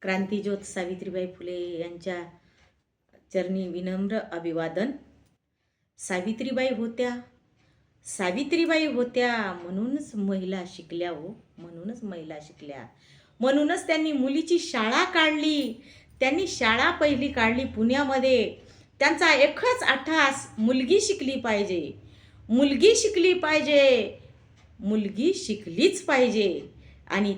क्रांतीज्योत सावित्रीबाई फुले यांच्या चरणी विनम्र अभिवादन. सावित्रीबाई होत्या म्हणूनच महिला शिकल्या हो, म्हणूनच महिला शिकल्या, म्हणूनच त्यांनी मुलीची शाळा काढली. त्यांनी शाळा पहिली काढली पुण्यामध्ये. त्यांचा एकच अट्टास, मुलगी शिकली पाहिजे, मुलगी शिकली पाहिजे, मुलगी शिकलीच पाहिजे. आणि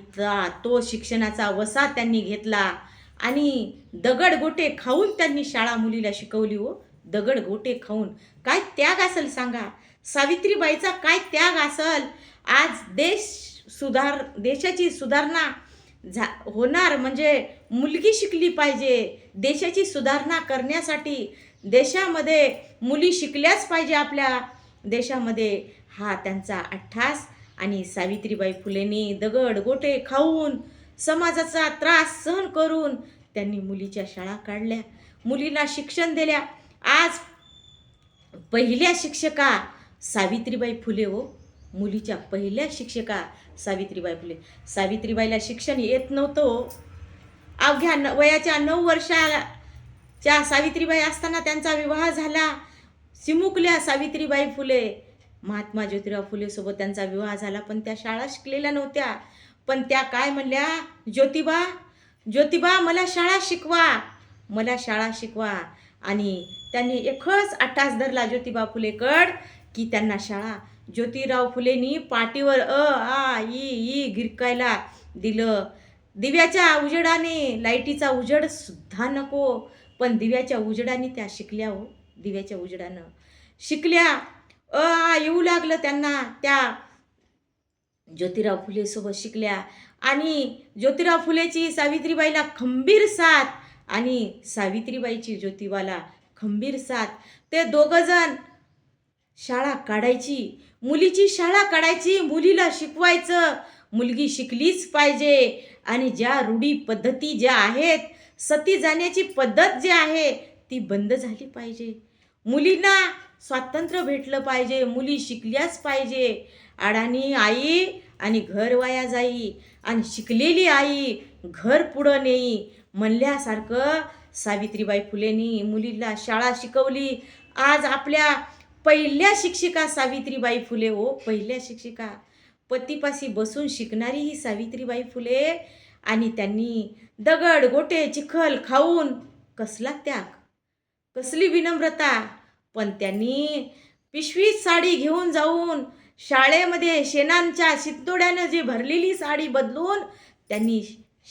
तो शिक्षणाचा वसा त्यांनी घेतला आणि दगडगोटे खाऊन त्यांनी शाळा मुलीला शिकवली हो. दगडगोटे खाऊन. काय त्याग असेल सांगा, सावित्रीबाईचा काय त्याग असेल. आज देशाची सुधारणा होणार म्हणजे मुलगी शिकली पाहिजे. देशाची सुधारणा करण्यासाठी देशामध्ये मुली शिकल्याच पाहिजे आपल्या देशामध्ये, हा त्यांचा अट्टास. आणि सावित्रीबाई फुलेंनी दगड गोटे खाऊन, समाजाचा त्रास सहन करून त्यांनी मुलीच्या शाळा काढल्या, मुलीला शिक्षण दिल्या. आज पहिल्या शिक्षका सावित्रीबाई फुले हो, मुलीच्या पहिल्या शिक्षका सावित्रीबाई फुले. सावित्रीबाईला शिक्षण येत नव्हतं हो. अवघ्या वयाच्या 9 वर्षाच्या सावित्रीबाई असताना त्यांचा विवाह झाला. चिमुकल्या सावित्रीबाई फुले, महात्मा ज्योतिराव फुले सोबत त्यांचा विवाह झाला. पण त्या शाळा शिकलेल्या नव्हत्या. पण त्या काय म्हणल्या, ज्योतिबा मला शाळा शिकवा, मला शाळा शिकवा. आणि त्यांनी एकच अट्टास धरला ज्योतिबा फुलेकड की त्यांना शाळा. ज्योतिराव फुलेंनी पाटीवर अ आ ई गिरकायला दिलं. दिव्याच्या उजेडाने, लाईटीचा उजेड सुद्धा नको, पण दिव्याच्या उजेडाने त्या शिकल्या हो. दिव्याच्या उजेडानं शिकल्या. अ आ येऊ लागलं त्यांना. त्या ज्योतिराव फुले सोबत शिकल्या. आणि ज्योतिराव फुलेची सावित्रीबाईला खंबीर साथ आणि सावित्रीबाईची ज्योतिबाला खंबीर साथ. ते दोघं जण शाळा काढायची, मुलीची शाळा काढायची, मुलीला शिकवायचं, मुलगी शिकलीच पाहिजे. आणि ज्या रूढी पद्धती ज्या आहेत, सती जाण्याची पद्धत जी आहे ती बंद झाली पाहिजे. मुलींना स्वातंत्र्य भेटलं पाहिजे, मुली शिकल्याच पाहिजे. अडाणी आई आणि घर वाया जाई, आणि शिकलेली आई घर पुढं नेई म्हणल्यासारखं सावित्रीबाई फुलेंनी मुलीला शाळा शिकवली. आज आपल्या पहिल्या शिक्षिका सावित्रीबाई फुले हो, पहिल्या शिक्षिका. पतीपाशी बसून शिकणारी ही सावित्रीबाई फुले. आणि त्यांनी दगड गोटे चिखल खाऊन, कसला त्याग, कसली विनम्रता. पण त्यांनी पिशवीत साडी घेऊन जाऊन शाळेमध्ये शेणांच्या शितोड्यानं जी भरलेली साडी बदलून त्यांनी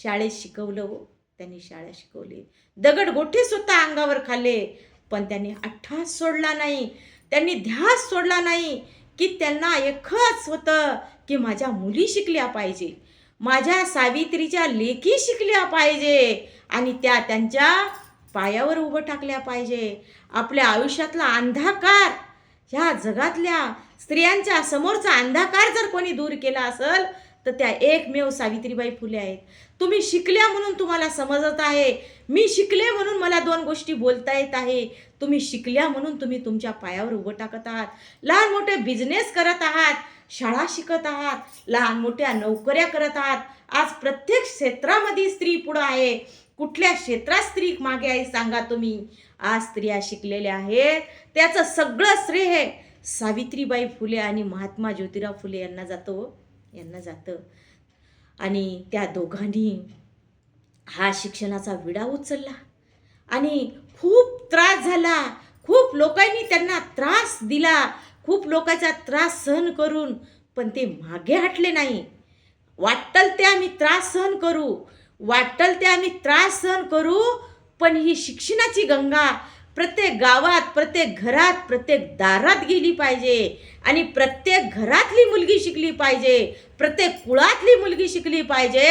शाळेत शिकवलं हो. त्यांनी शाळा शिकवली. दगड गोटे सुद्धा अंगावर खाल्ले, पण त्यांनी अट्टास सोडला नाही, त्यांनी ध्यास सोडला नाही. की त्यांना एकच होतं की माझ्या मुली शिकल्या पाहिजे, माझ्या सावित्रीच्या लेकी शिकल्या पाहिजे, आणि त्या त्यांच्या पायावर उभं टाकल्या पाहिजे. आपल्या आयुष्यातला अंधकार, ह्या जगातल्या स्त्रियांच्या समोरचा अंधकार जर कोणी दूर केला असेल तर त्या एकमेव सावित्रीबाई फुले आहेत. तुम्ही शिकल्या म्हणून तुम्हाला समजत आहे, मी शिकले म्हणून मला 2 गोष्टी बोलता येत आहे. तुम्ही शिकल्या म्हणून तुम्ही तुमच्या पायावर उभं टाकत आहात, लहान मोठे बिझनेस करत आहात, शाळा शिकत आहात, लहान मोठ्या नोकऱ्या करत आहात. आज प्रत्येक क्षेत्रामध्ये स्त्री पुढं आहे. कुठल्या क्षेत्रात स्त्री मागे आहे सांगा तुम्ही. आज स्त्रिया शिकलेल्या आहेत, त्याचं सगळं श्रेय सावित्रीबाई फुले आणि महात्मा ज्योतिराव फुले यांना जातं, यांना जातं. आणि त्या दोघांनी हा शिक्षणाचा विडा उचलला आणि खूप त्रास झाला. खूप लोकांनी त्यांना त्रास दिला, खूप लोकांचा त्रास सहन करून, पण ते मागे हटले नाही. वाटल ते आम्ही त्रास सहन करू, वाटल ते आम्ही त्रास सहन करू, पण ही शिक्षणाची गंगा प्रत्येक गावात, प्रत्येक घरात, प्रत्येक दारात गेली पाहिजे. आणि प्रत्येक घरातली मुलगी शिकली पाहिजे, प्रत्येक कुळातली मुलगी शिकली पाहिजे.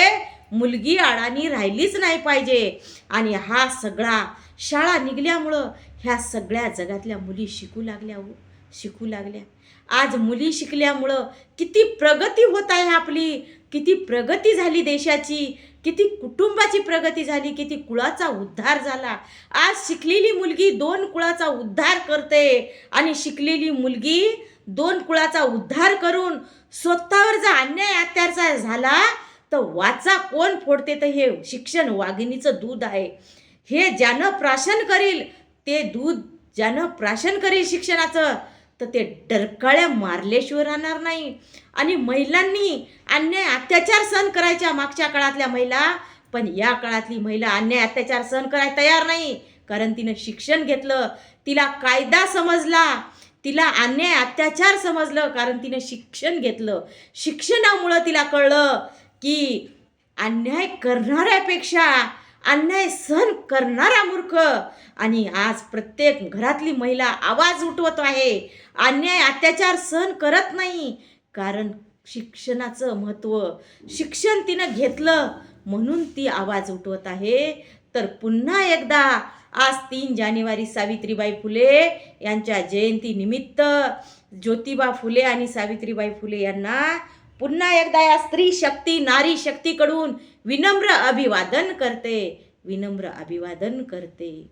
मुलगी अडाणी राहिलीच नाही पाहिजे. आणि हा सगळा शाळा निघल्यामुळं ह्या सगळ्या जगातल्या मुली शिकू लागल्या हो, शिकू लागल्या. आज मुली शिकल्यामुळं किती प्रगती होत आहे आपली, किती प्रगती झाली देशाची, किती कुटुंबाची प्रगती झाली, किती कुळाचा उद्धार झाला. आज शिकलेली मुलगी 2 कुळाचा उद्धार करते. आणि शिकलेली मुलगी 2 कुळाचा उद्धार करून स्वतःवर जर अन्याय अत्याचार झाला तर वाचा कोण फोडते, तर हे शिक्षण वाघिणीचं दूध आहे. हे ज्यानं प्राशन करील, ते दूध ज्यानं प्राशन करील शिक्षणाचं, तर ते डरकाळ्या मारल्याशिवाय राहणार नाही. आणि महिलांनी अन्याय अत्याचार सहन करायच्या मागच्या काळातल्या महिला, पण या काळातली महिला अन्याय अत्याचार सहन करायला तयार नाही. कारण तिनं शिक्षण घेतलं, तिला कायदा समजला, तिला अन्याय अत्याचार समजलं, कारण तिने शिक्षण घेतलं. शिक्षणामुळं तिला कळलं की अन्याय करणाऱ्यापेक्षा अन्याय सहन करणारा मूर्ख. आणि आज प्रत्येक घरातली महिला आवाज उठवत आहे, अन्याय अत्याचार सहन करत नाही. कारण शिक्षणाचं महत्त्व, शिक्षण तिनं घेतलं म्हणून ती आवाज उठवत आहे. तर पुन्हा एकदा आज 3 जानेवारी सावित्रीबाई फुले यांच्या जयंतीनिमित्त ज्योतिबा फुले आणि सावित्रीबाई फुले यांना पुन्हा एकदा या स्त्री शक्ती, नारी शक्तीकडून विनम्र अभिवादन करते, विनम्र अभिवादन करते.